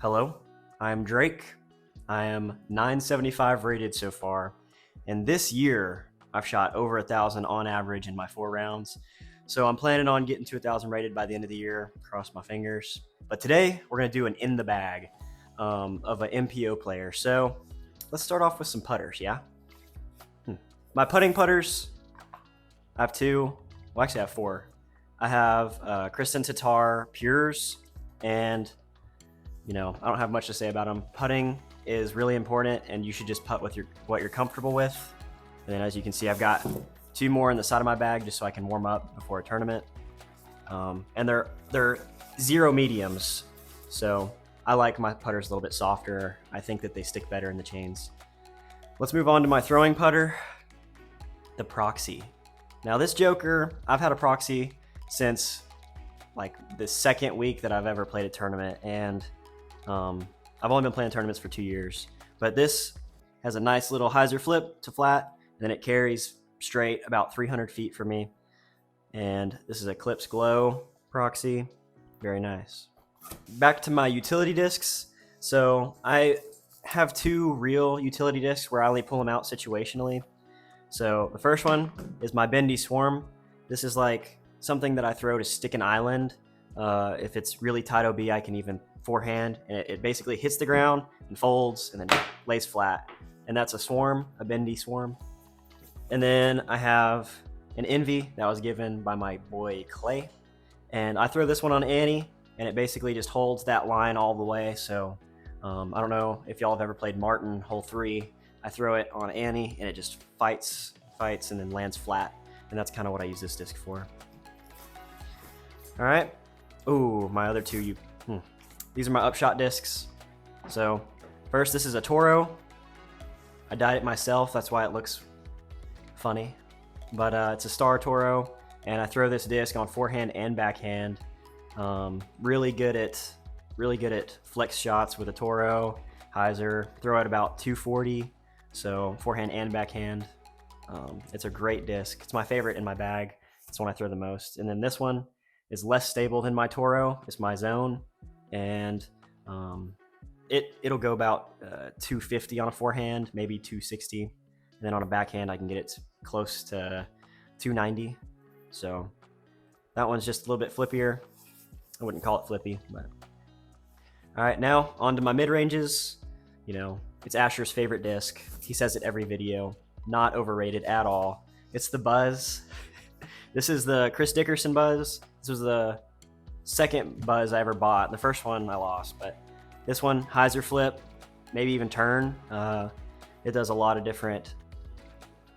Hello, I'm Drake. I am 975 rated so far, and this year I've shot over 1,000 on average in my 4 rounds. So I'm planning on getting to 1,000 rated by the end of the year. Cross my fingers. But today we're gonna do an in the bag of an MPO player. So let's start off with some putters. Yeah. My putting putters. I have two. Well, actually, I have four. I have Kristen Tatar Pures, and I don't have much to say about them. Putting is really important, and you should just putt with what you're comfortable with. And then, as you can see, I've got two more in the side of my bag just so I can warm up before a tournament. And they're zero mediums, so I like my putters a little bit softer. I think that they stick better in the chains. Let's move on to my throwing putter, the Proxy. Now this joker, I've had a Proxy since like the second week that I've ever played a tournament, and I've only been playing tournaments for 2 years. But this has a nice little hyzer flip to flat, and then it carries straight about 300 feet for me. And this is Eclipse Glow Proxy, very nice. Back to my utility discs. So I have two real utility discs where I only pull them out situationally. So the first one is my Bendy Swarm. This is like something that I throw to stick an island. If it's really tight OB, I can even forehand, and it basically hits the ground and folds and then lays flat. And that's a swarm, a Bendy Swarm. And then I have an Envy that was given by my boy Clay. And I throw this one on Annie, and it basically just holds that line all the way. So I don't know if y'all have ever played Martin Hole 3. I throw it on Annie, and it just fights, and then lands flat. And that's kind of what I use this disc for. All right. Ooh, my other two. These are my upshot discs. So first, this is a Toro. I dyed it myself. That's why it looks funny. But it's a Star Toro, and I throw this disc on forehand and backhand. Really good at flex shots with a Toro. Hyzer, throw at about 240. So forehand and backhand. It's a great disc. It's my favorite in my bag. It's one I throw the most. And then this one is less stable than my Toro. It's my Zone, and it'll go about 250 on a forehand, maybe 260, and then on a backhand I can get it close to 290. So that one's just a little bit flippier. I wouldn't call it flippy, but all right. Now on to my mid ranges. It's Asher's favorite disc. He says it every video. Not overrated at all. It's the Buzz. This is the Chris Dickerson Buzz. This was the second Buzz I ever bought. The first one I lost, but this one, hyzer flip, maybe even turn. It does a lot of different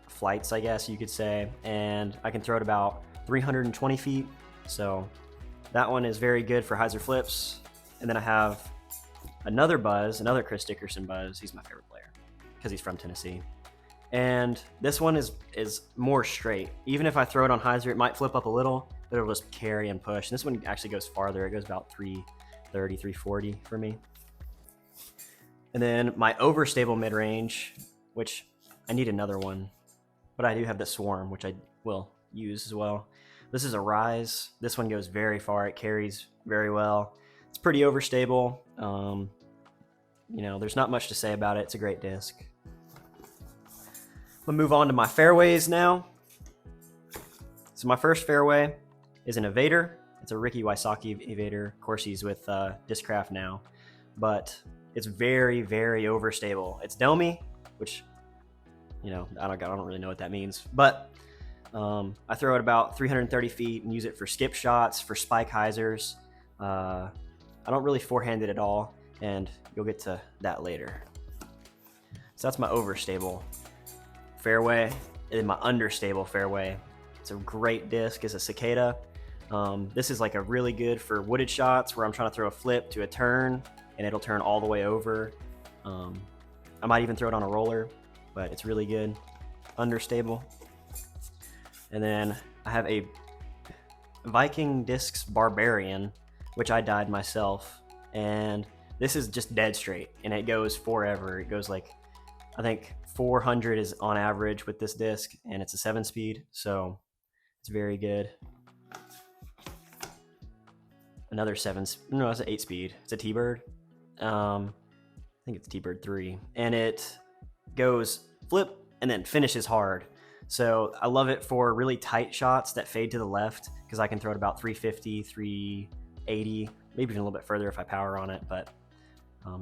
flights, I guess you could say, and I can throw it about 320 feet. So that one is very good for hyzer flips. And then I have another Buzz, another Chris Dickerson Buzz. He's my favorite player because he's from Tennessee. And this one is more straight. Even if I throw it on hyzer, it might flip up a little, but it'll just carry and push. And this one actually goes farther. It goes about 330, 340 for me. And then my overstable mid-range, which I need another one, but I do have the Swarm, which I will use as well. This is a Rise. This one goes very far. It carries very well. It's pretty overstable. There's not much to say about it. It's a great disc. We'll move on to my fairways now. So my first fairway is an Evader. It's a Ricky Wysocki Evader. Of course, he's with Discraft now, but it's very, very overstable. It's Domi, which I don't really know what that means, but I throw it about 330 feet and use it for skip shots, for spike hyzers. I don't really forehand it at all, and you'll get to that later. So that's my overstable fairway. And my understable fairway, it's a great disc. It's a Cicada. This is like a really good for wooded shots where I'm trying to throw a flip to a turn, and it'll turn all the way over. I might even throw it on a roller, but it's really good. Understable. And then I have a Viking Discs Barbarian, which I dyed myself, and this is just dead straight, and it goes forever. It goes like, I think 400 is on average with this disc, and it's a 7-speed, so it's very good. Another it's an 8-speed. It's a T-Bird. I think it's T-Bird 3, and it goes flip and then finishes hard. So I love it for really tight shots that fade to the left because I can throw it about 350, 380, maybe even a little bit further if I power on it, but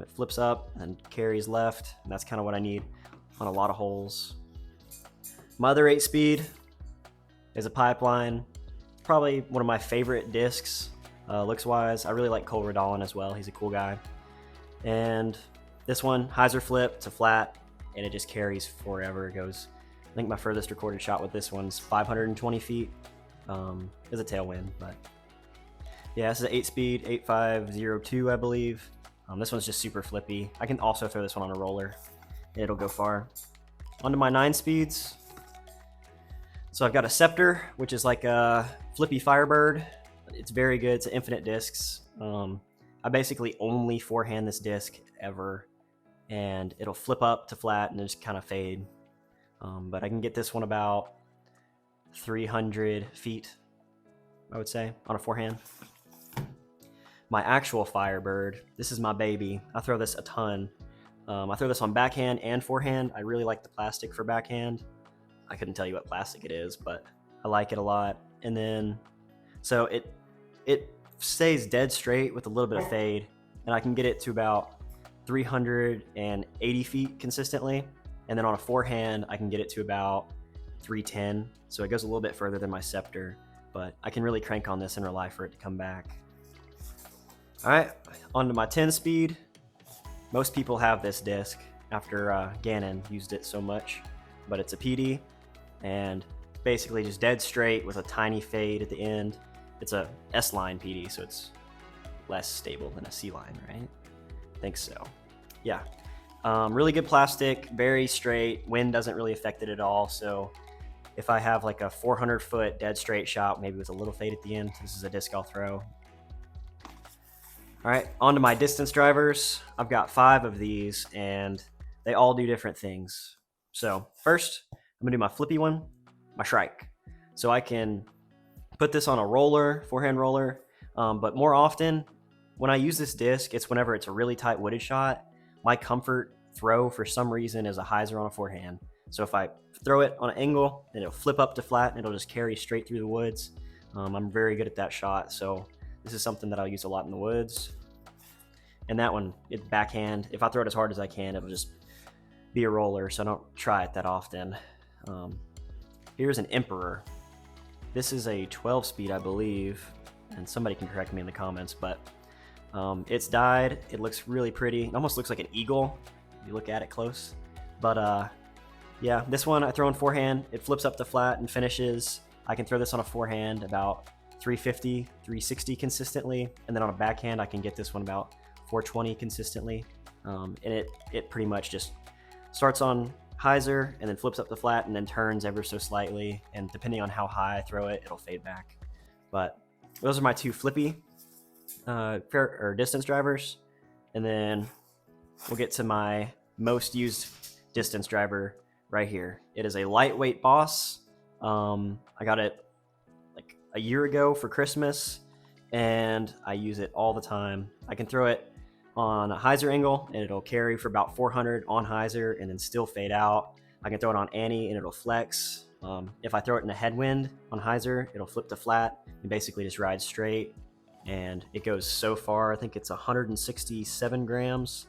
it flips up and carries left, and that's kind of what I need on a lot of holes. My other 8-speed is a Pipeline. Probably one of my favorite discs, looks-wise. I really like Cole Redallen as well. He's a cool guy. And this one, hyzer flip to flat, and it just carries forever. It goes, I think my furthest recorded shot with this one's 520 feet. It's a tailwind, but yeah, this is an 8-speed, 8502, I believe. This one's just super flippy. I can also throw this one on a roller, and it'll go far. Onto my 9-speeds. So I've got a Scepter, which is like a flippy Firebird. It's very good. It's infinite discs. I basically only forehand this disc ever, and it'll flip up to flat and just kind of fade. But I can get this one about 300 feet, I would say, on a forehand. My actual Firebird, this is my baby. I throw this a ton. I throw this on backhand and forehand. I really like the plastic for backhand. I couldn't tell you what plastic it is, but I like it a lot. And then, so it stays dead straight with a little bit of fade, and I can get it to about 380 feet consistently. And then on a forehand, I can get it to about 310. So it goes a little bit further than my Scepter, but I can really crank on this and rely for it to come back. All right, onto my 10-speed. Most people have this disc after Gannon used it so much, but it's a PD, and basically just dead straight with a tiny fade at the end. It's a S-line PD, so it's less stable than a C-line, right? I think so. Yeah. Really good plastic, very straight. Wind doesn't really affect it at all, so if I have like a 400-foot dead straight shot, maybe with a little fade at the end, this is a disc I'll throw. All right, on to my distance drivers. I've got 5 of these, and they all do different things. So first, I'm gonna do my flippy one, my Shrike. So I can put this on a roller, forehand roller, but more often, when I use this disc, it's whenever it's a really tight wooded shot. My comfort throw, for some reason, is a hyzer on a forehand. So if I throw it on an angle, then it'll flip up to flat, and it'll just carry straight through the woods. I'm very good at that shot, so this is something that I'll use a lot in the woods. And that one, it's backhand. If I throw it as hard as I can, it'll just be a roller, so I don't try it that often. Here's an Emperor. This is a 12-speed, I believe, and somebody can correct me in the comments, but it's dyed. It looks really pretty. It almost looks like an eagle if you look at it close. But yeah, this one I throw in forehand. It flips up to flat and finishes. I can throw this on a forehand about 350, 360 consistently, and then on a backhand I can get this one about 420 consistently. And it pretty much just starts on hyzer and then flips up the flat and then turns ever so slightly, and depending on how high I throw it, it'll fade back. But those are my 2 flippy distance drivers, and then we'll get to my most used distance driver right here. It is a lightweight Boss. I got it like a year ago for Christmas, and I use it all the time. I can throw it on a hyzer angle, and it'll carry for about 400 on hyzer and then still fade out. I can throw it on Annie, and it'll flex. If I throw it in a headwind on hyzer, it'll flip to flat and basically just ride straight. And it goes so far. I think it's 167 grams,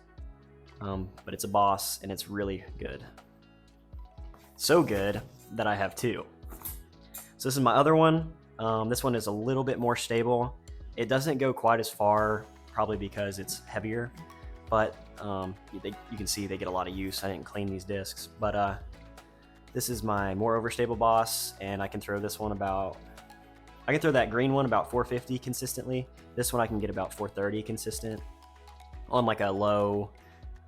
but it's a Boss, and it's really good. So good that I have 2. So this is my other one. This one is a little bit more stable. It doesn't go quite as far, probably because it's heavier, but you can see they get a lot of use. I didn't clean these discs, but this is my more overstable Boss, and I can throw this one I can throw that green one about 450 consistently. This one I can get about 430 consistent on like a low,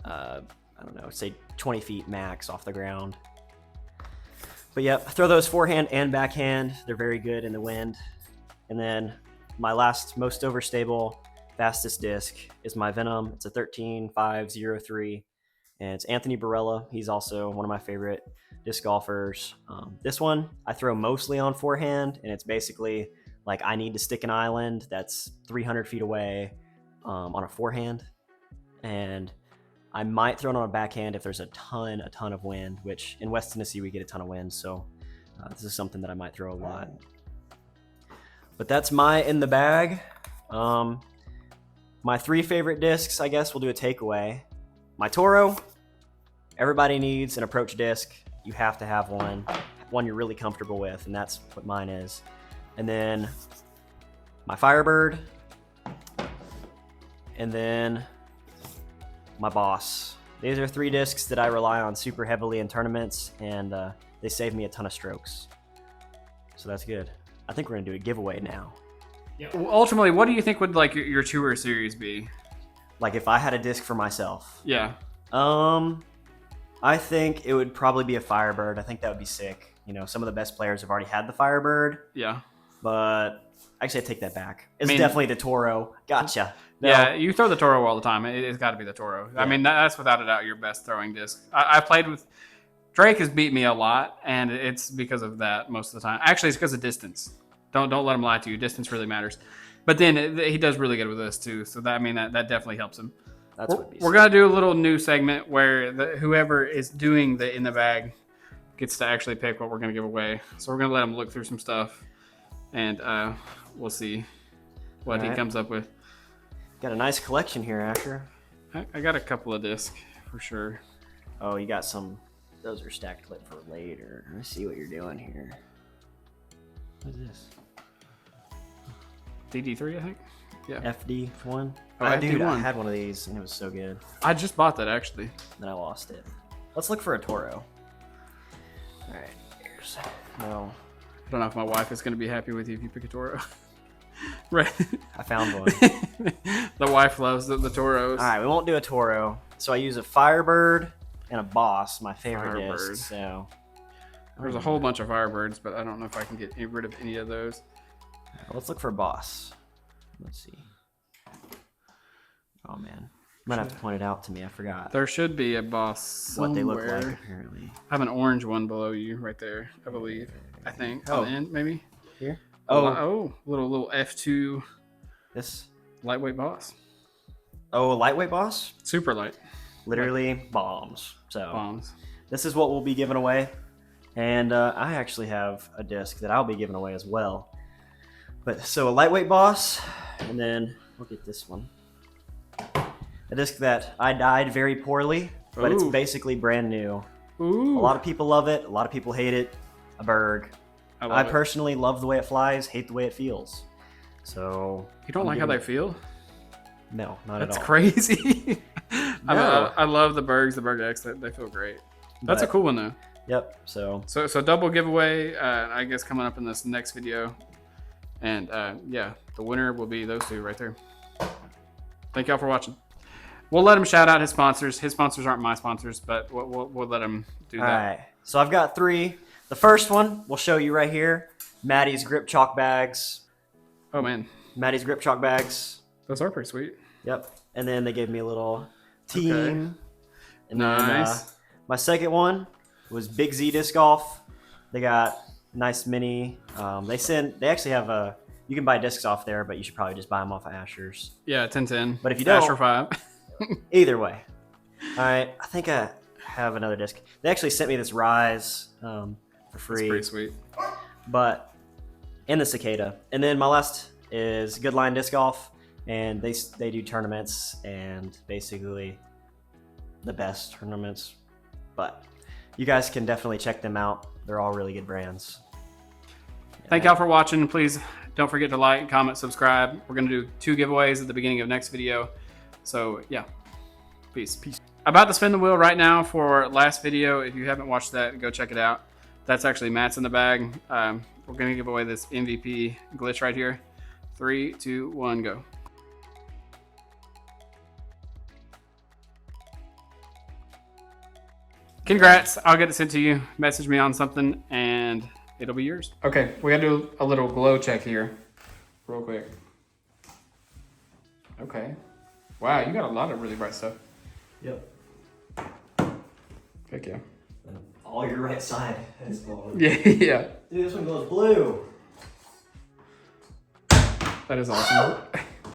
I don't know, say 20 feet max off the ground. But yep, throw those forehand and backhand. They're very good in the wind. And then my last most overstable, fastest disc is my Venom. It's a 13503, and it's Anthony Barella. He's also one of my favorite disc golfers. This one I throw mostly on forehand, and it's basically like I need to stick an island that's 300 feet away on a forehand. and I might throw it on a backhand if there's a ton of wind, which in West Tennessee we get a ton of wind, so this is something that I might throw a lot. But that's my in the bag. My 3 favorite discs, I guess we'll do a takeaway. My Toro, everybody needs an approach disc. You have to have one you're really comfortable with, and that's what mine is. And then my Firebird, and then my Boss. These are 3 discs that I rely on super heavily in tournaments, and they save me a ton of strokes. So that's good. I think we're gonna do a giveaway now. Yeah. Well, ultimately, what do you think would like your tour series be? Like if I had a disc for myself. Yeah. I think it would probably be a Firebird. I think that would be sick. You know, some of the best players have already had the Firebird. Yeah. But actually, I take that back. It's definitely the Toro. Gotcha. No. Yeah, you throw the Toro all the time. It's got to be the Toro. Yeah. I mean, that's without a doubt your best throwing disc. I played with Drake has beat me a lot, and it's because of that most of the time. Actually, it's because of distance. Don't let him lie to you. Distance really matters. But then he does really good with this too. So that definitely helps him. We're gonna do a little new segment where whoever is doing the in the bag gets to actually pick what we're gonna give away. So we're gonna let him look through some stuff, and we'll see what he comes up with. Got a nice collection here, Asher. I got a couple of discs for sure. Oh, you got some. Those are stacked clip for later. Let's see what you're doing here. What is this? DD3, I think. Yeah. FD1. Oh, FD1. I had one of these and it was so good. I just bought that actually. Then I lost it. Let's look for a Toro. All right. Here's no. I don't know if my wife is going to be happy with you if you pick a Toro. Right. I found one. The wife loves the Toros. All right, we won't do a Toro. So I use a Firebird and a Boss, my favorite disc. So there's a whole bunch of Firebirds, but I don't know if I can get rid of any of those. Let's look for a Boss. Let's see. Oh man, you might have to point it out to me. I forgot. There should be a Boss somewhere. What they look like, apparently. I have an orange one below you, right there. I believe. I think. Oh, on the end, maybe. Here. Oh, little F2. This lightweight Boss. Oh, a lightweight Boss. Super light. Literally bombs. So bombs. This is what we'll be giving away, and I actually have a disc that I'll be giving away as well. But so a lightweight Boss, and then we'll get this one. A disc that I dyed very poorly, but it's basically brand new. Ooh. A lot of people love it. A lot of people hate it. A Berg. I personally love the way it flies, hate the way it feels. So you don't like how they feel? No, not at all. That's crazy. No. I love the Bergs, the Berg X. They feel great. That's a cool one though. Yep. So double giveaway. I guess coming up in this next video, and yeah, the winner will be those two right there. Thank y'all for watching. We'll let him shout out his sponsors. His sponsors aren't my sponsors, but we'll let him do that. All right. So I've got 3. The first one we'll show you right here. Maddie's Grip Chalk Bags. Oh man. Maddie's Grip Chalk Bags. Those are pretty sweet. Yep. And then they gave me a little team. Okay. And then my second one was Big Z Disc Golf. They got nice mini. They actually have you can buy discs off there, but you should probably just buy them off of Asher's. Yeah, 1010. But if you don't, Asher 5. Either way. All right. I think I have another disc. They actually sent me this Rise for free. That's pretty sweet. But and the Cicada. And then my last is Good Line Disc Golf, and they do tournaments and basically the best tournaments. But you guys can definitely check them out. They're all really good brands. Thank y'all for watching. Please don't forget to like, comment, subscribe. We're going to do 2 giveaways at the beginning of next video. So yeah, peace. About to spin the wheel right now for last video. If you haven't watched that, go check it out. That's actually Matt's in the bag. We're going to give away this MVP glitch right here. 3, 2, 1, go. Congrats. I'll get it sent to you. Message me on something and it'll be yours. Okay, we got to do a little glow check here real quick. Okay. Wow, you got a lot of really bright stuff. Yep. Heck yeah. All your right side is glowing. Yeah. Dude, this one glows blue. That is awesome.